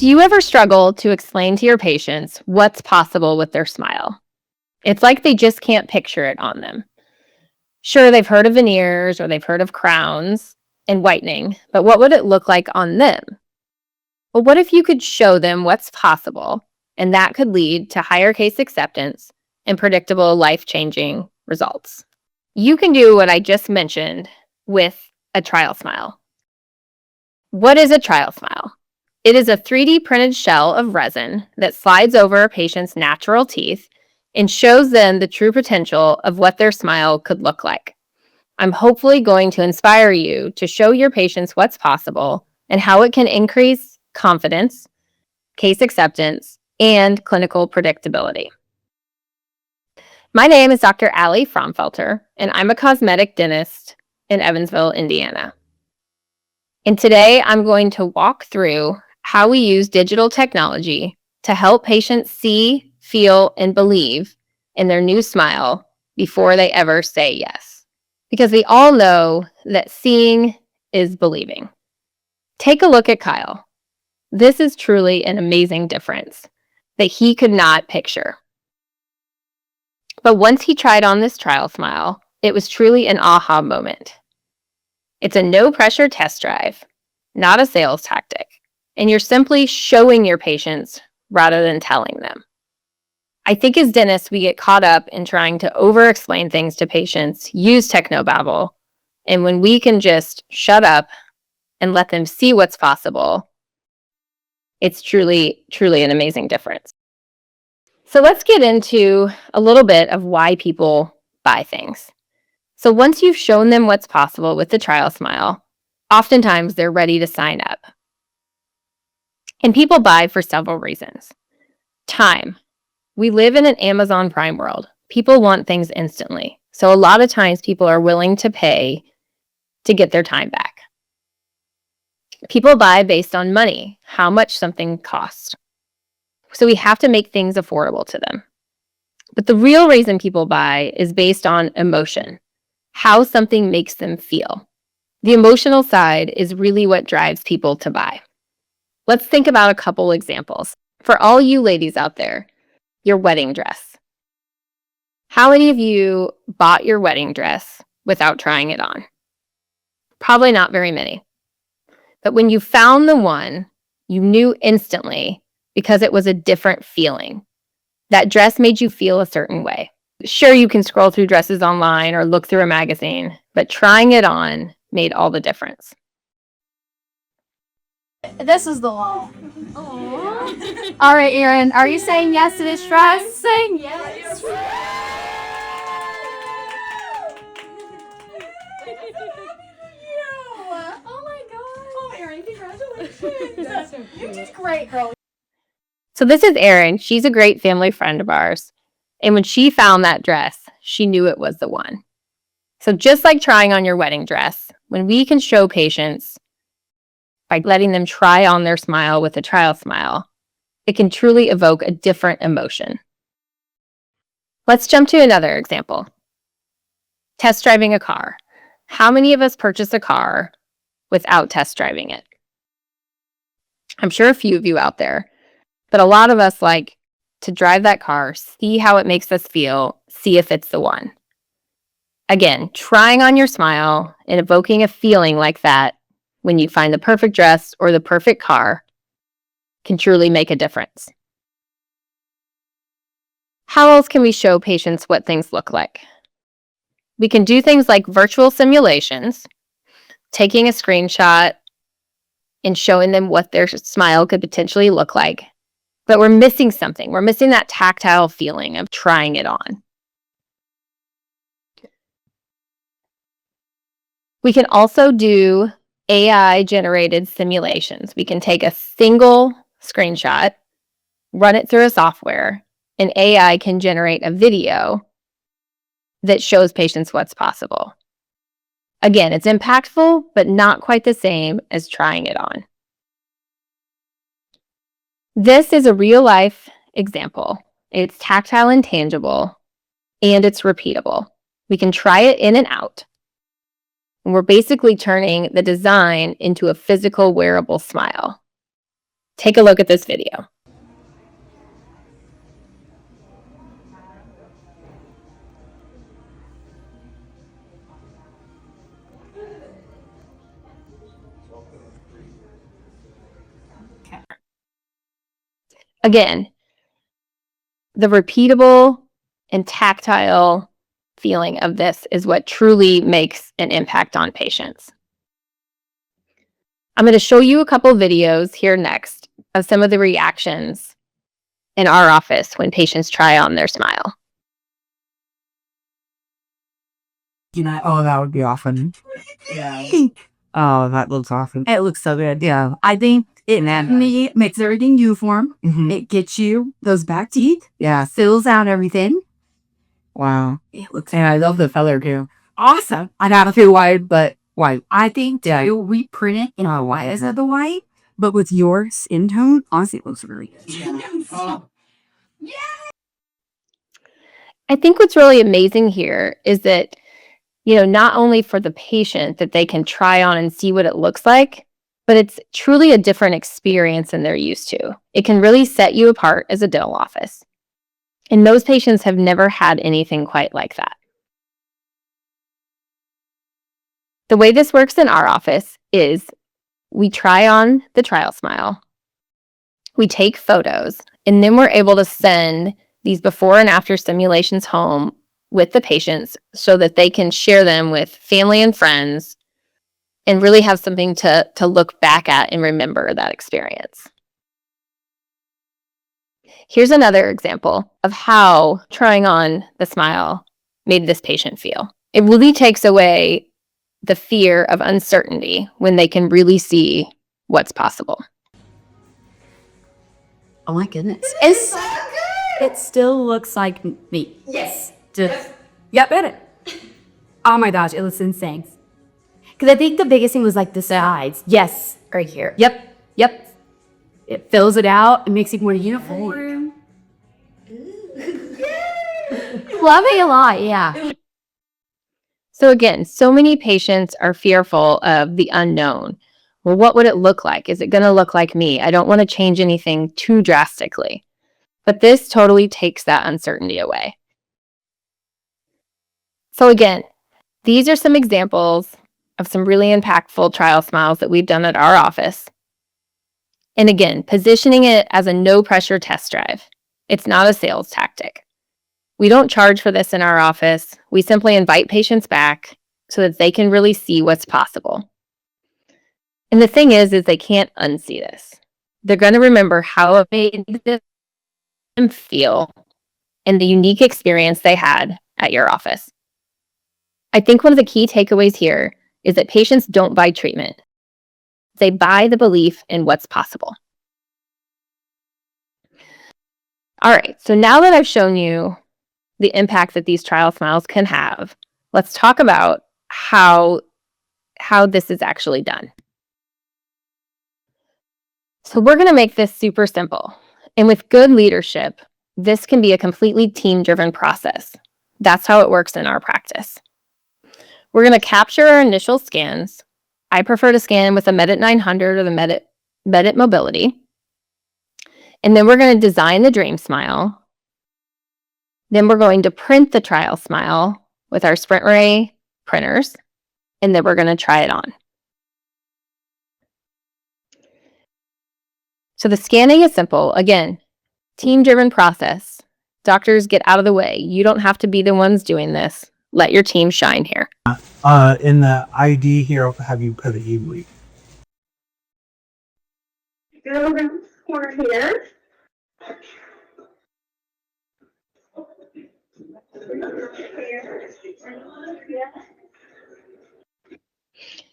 Do you ever struggle to explain to your patients what's possible with their smile? It's like they just can't picture it on them. Sure, they've heard of veneers or they've heard of crowns and whitening, but what would it look like on them? Well, what if you could show them what's possible, and that could lead to higher case acceptance and predictable life-changing results? You can do what I just mentioned with a trial smile. What is a trial smile? It is a 3D printed shell of resin that slides over a patient's natural teeth and shows them the true potential of what their smile could look like. I'm hopefully going to inspire you to show your patients what's possible and how it can increase confidence, case acceptance, and clinical predictability. My name is Dr. Allie Frounfelter, and I'm a cosmetic dentist in Evansville, Indiana. And today I'm going to walk through how we use digital technology to help patients see, feel, and believe in their new smile before they ever say yes. Because we all know that seeing is believing. Take a look at Kyle. This is truly an amazing difference that he could not picture. But once he tried on this trial smile, it was truly an aha moment. It's a no-pressure test drive, not a sales tactic, and you're simply showing your patients rather than telling them. I think as dentists, we get caught up in trying to over-explain things to patients, use technobabble, and when we can just shut up and let them see what's possible, it's truly, truly an amazing difference. So let's get into a little bit of why people buy things. So once you've shown them what's possible with the trial smile, oftentimes they're ready to sign up. And people buy for several reasons. Time. We live in an Amazon Prime world. People want things instantly. So a lot of times people are willing to pay to get their time back. People buy based on money, how much something costs. So we have to make things affordable to them. But the real reason people buy is based on emotion, how something makes them feel. The emotional side is really what drives people to buy. Let's think about a couple examples. For all you ladies out there, your wedding dress. How many of you bought your wedding dress without trying it on? Probably not very many. But when you found the one, you knew instantly because it was a different feeling. That dress made you feel a certain way. Sure, you can scroll through dresses online or look through a magazine, but trying it on made all the difference. This is the one. All right, Erin, are you saying yes to this dress? I'm saying yes. Oh my god. Oh, Erin, congratulations. You did great, girl. So this is Erin. She's a great family friend of ours. And when she found that dress, she knew it was the one. So just like trying on your wedding dress, when we can show patients by letting them try on their smile with a trial smile, it can truly evoke a different emotion. Let's jump to another example. Test driving a car. How many of us purchase a car without test driving it? I'm sure a few of you out there, but a lot of us like to drive that car, see how it makes us feel, see if it's the one. Again, trying on your smile and evoking a feeling like that when you find the perfect dress or the perfect car can truly make a difference. How else can we show patients what things look like? We can do things like virtual simulations, taking a screenshot and showing them what their smile could potentially look like. But we're missing something. We're missing that tactile feeling of trying it on. We can also do AI-generated simulations. We can take a single screenshot, run it through a software, and AI can generate a video that shows patients what's possible. Again, it's impactful, but not quite the same as trying it on. This is a real-life example. It's tactile and tangible, and it's repeatable. We can try it in and out. And we're basically turning the design into a physical wearable smile. Take a look at this video. Again, the repeatable and tactile feeling of this is what truly makes an impact on patients. I'm going to show you a couple videos here next of some of the reactions in our office when patients try on their smile. Oh, that would be awesome. Yeah. Oh, that looks awesome. It looks so good. Yeah. I think it makes everything uniform. It gets you those back teeth. Yeah. Fills out everything. Wow. It looks. And I love the color too. Awesome. I got a few white, but white. I think you'll reprint it in a white as the white, but with your skin tone, honestly, it looks really good. I think what's really amazing here is that, not only for the patient that they can try on and see what it looks like, but it's truly a different experience than they're used to. It can really set you apart as a dental office. And most patients have never had anything quite like that. The way this works in our office is we try on the trial smile, we take photos, and then we're able to send these before and after simulations home with the patients so that they can share them with family and friends and really have something to look back at and remember that experience. Here's another example of how trying on the smile made this patient feel. It really takes away the fear of uncertainty when they can really see what's possible. Oh my goodness. It's so good. It still looks like me. Yes. Yep, edit. Oh my gosh, it looks insane. Because I think the biggest thing was like the sides. Yes, right here. Yep. It fills it out. It makes it more uniform. Love it a lot, yeah. So again, so many patients are fearful of the unknown. Well, what would it look like? Is it going to look like me? I don't want to change anything too drastically. But this totally takes that uncertainty away. So again, these are some examples of some really impactful trial smiles that we've done at our office. And again, positioning it as a no-pressure test drive. It's not a sales tactic. We don't charge for this in our office. We simply invite patients back so that they can really see what's possible. And the thing is they can't unsee this. They're going to remember how it made them feel and the unique experience they had at your office. I think one of the key takeaways here is that patients don't buy treatment. They buy the belief in what's possible. All right, so now that I've shown you the impact that these trial smiles can have, let's talk about how this is actually done. So we're going to make this super simple. And with good leadership, this can be a completely team-driven process. That's how it works in our practice. We're going to capture our initial scans. I prefer to scan with the Medit 900 or the Medit Mobility. And then we're going to design the dream smile. Then we're going to print the trial smile with our SprintRay printers. And then we're going to try it on. So the scanning is simple. Again, team-driven process. Doctors, get out of the way. You don't have to be the ones doing this. Let your team shine here. In the ID here, have you put an e-bleed? We're here.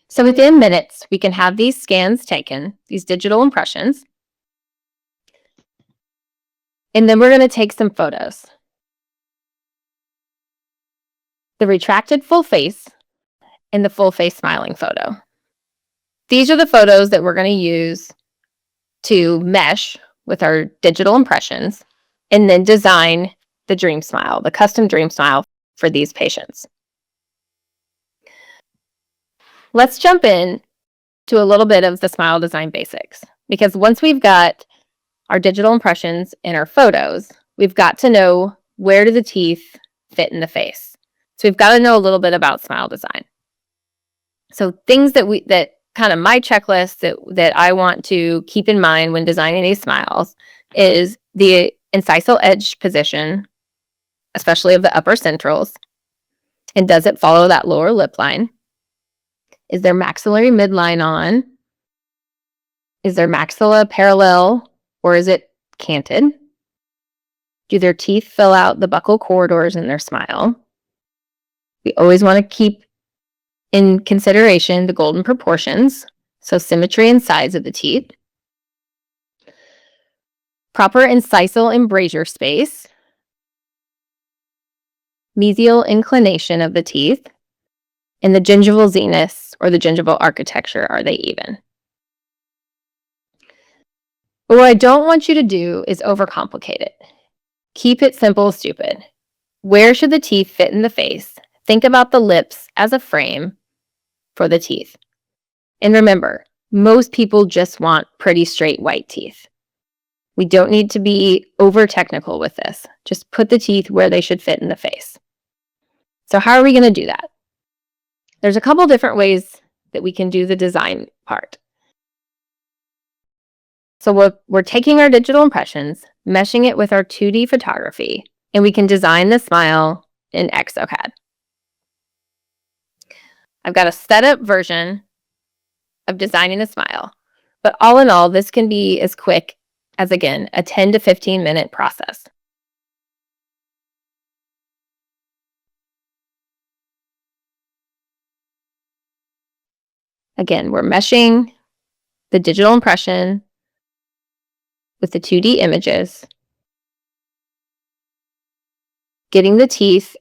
So within minutes, we can have these scans taken, these digital impressions. And then we're going to take some photos. The retracted full face and the full face smiling photo. These are the photos that we're going to use to mesh with our digital impressions and then design the dream smile, the custom dream smile for these patients. Let's jump in to a little bit of the smile design basics. Because once we've got our digital impressions and our photos, we've got to know where do the teeth fit in the face. So we've got to know a little bit about smile design. So things that kind of my checklist that I want to keep in mind when designing these smiles is the incisal edge position, especially of the upper centrals. And does it follow that lower lip line? Is there maxillary midline on? Is their maxilla parallel or is it canted? Do their teeth fill out the buccal corridors in their smile? We always want to keep in consideration the golden proportions, so symmetry and size of the teeth. Proper incisal embrasure space. Mesial inclination of the teeth. And the gingival zenith or the gingival architecture, are they even? But what I don't want you to do is overcomplicate it. Keep it simple, stupid. Where should the teeth fit in the face? Think about the lips as a frame for the teeth. And remember, most people just want pretty straight white teeth. We don't need to be over technical with this. Just put the teeth where they should fit in the face. So how are we going to do that? There's a couple different ways that we can do the design part. So we're taking our digital impressions, meshing it with our 2D photography, and we can design the smile in ExoCAD. I've got a setup version of designing a smile, but all in all, this can be as quick as, again, a 10 to 15 minute process. Again, we're meshing the digital impression with the 2D images, getting the teeth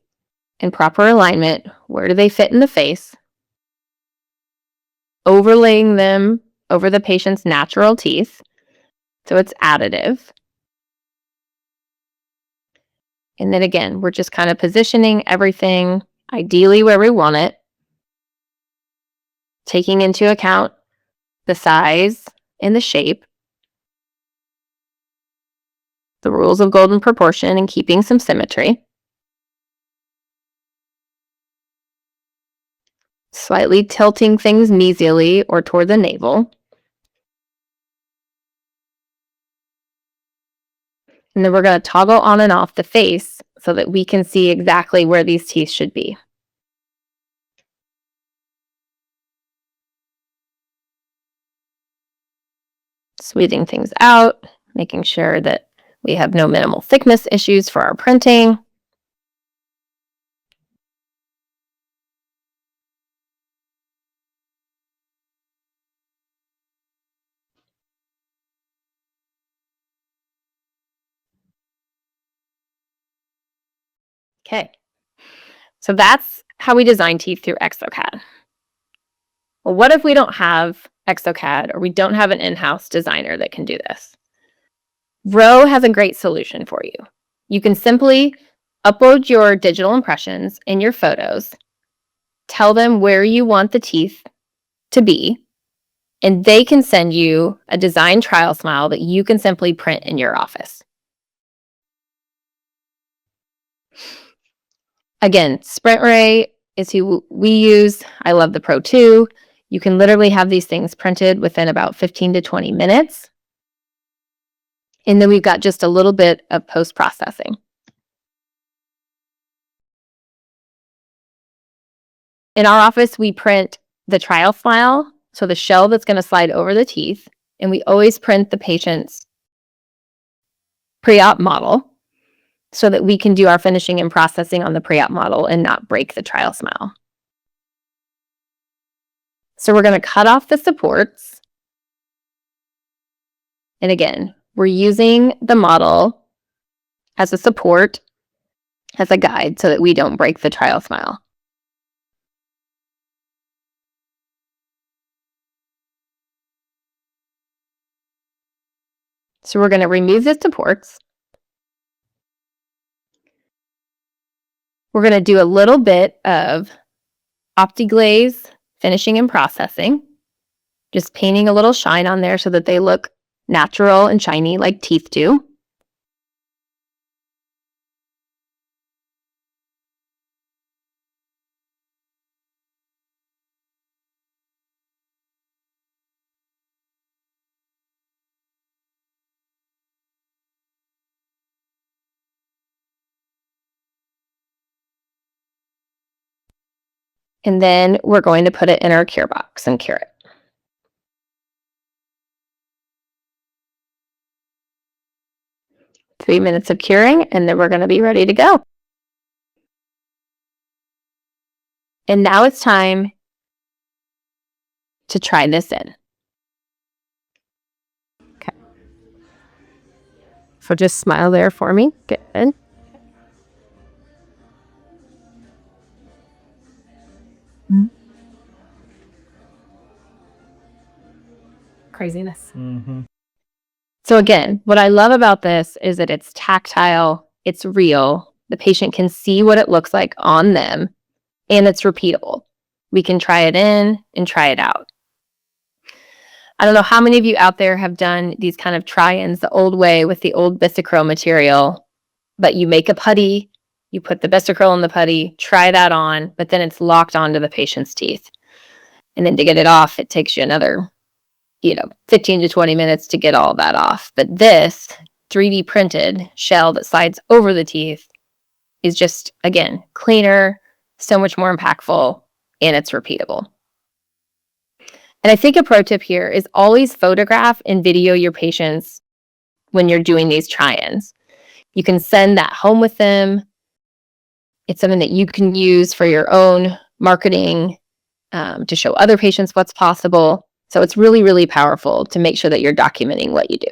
in proper alignment. Where do they fit in the face? Overlaying them over the patient's natural teeth, so it's additive. And then again, we're just kind of positioning everything ideally where we want it, taking into account the size and the shape, the rules of golden proportion, and keeping some symmetry. Slightly tilting things mesially or toward the navel. And then we're going to toggle on and off the face so that we can see exactly where these teeth should be. Smoothing things out, making sure that we have no minimal thickness issues for our printing. Okay, so that's how we design teeth through ExoCAD. Well, what if we don't have ExoCAD or we don't have an in-house designer that can do this? Ro has a great solution for you. You can simply upload your digital impressions and your photos, tell them where you want the teeth to be, and they can send you a design trial smile that you can simply print in your office. Again, SprintRay is who we use. I love the Pro 2. You can literally have these things printed within about 15 to 20 minutes. And then we've got just a little bit of post-processing. In our office, we print the trial smile, so the shell that's going to slide over the teeth, and we always print the patient's pre-op model so that we can do our finishing and processing on the pre-op model and not break the trial smile. So we're going to cut off the supports. And again, we're using the model as a support, as a guide, so that we don't break the trial smile. So we're going to remove the supports. We're going to do a little bit of OptiGlaze finishing and processing. Just painting a little shine on there so that they look natural and shiny like teeth do. And then we're going to put it in our cure box and cure it. Three minutes of curing, and then we're going to be ready to go. And now it's time to try this in. Okay. So just smile there for me. Good. Craziness. So again, what I love about this is that it's tactile, it's real, the patient can see what it looks like on them, and it's repeatable. We can try it in and try it out. I don't know how many of you out there have done these kind of try-ins the old way with the old Visicryl material, but you make a putty, you put the Visicryl in the putty, try that on, but then it's locked onto the patient's teeth. And then to get it off, it takes you another 15 to 20 minutes to get all that off. But this 3D printed shell that slides over the teeth is just, again, cleaner, so much more impactful, and it's repeatable. And I think a pro tip here is always photograph and video your patients when you're doing these try-ins. You can send that home with them. It's something that you can use for your own marketing to show other patients what's possible. So it's really, really powerful to make sure that you're documenting what you do.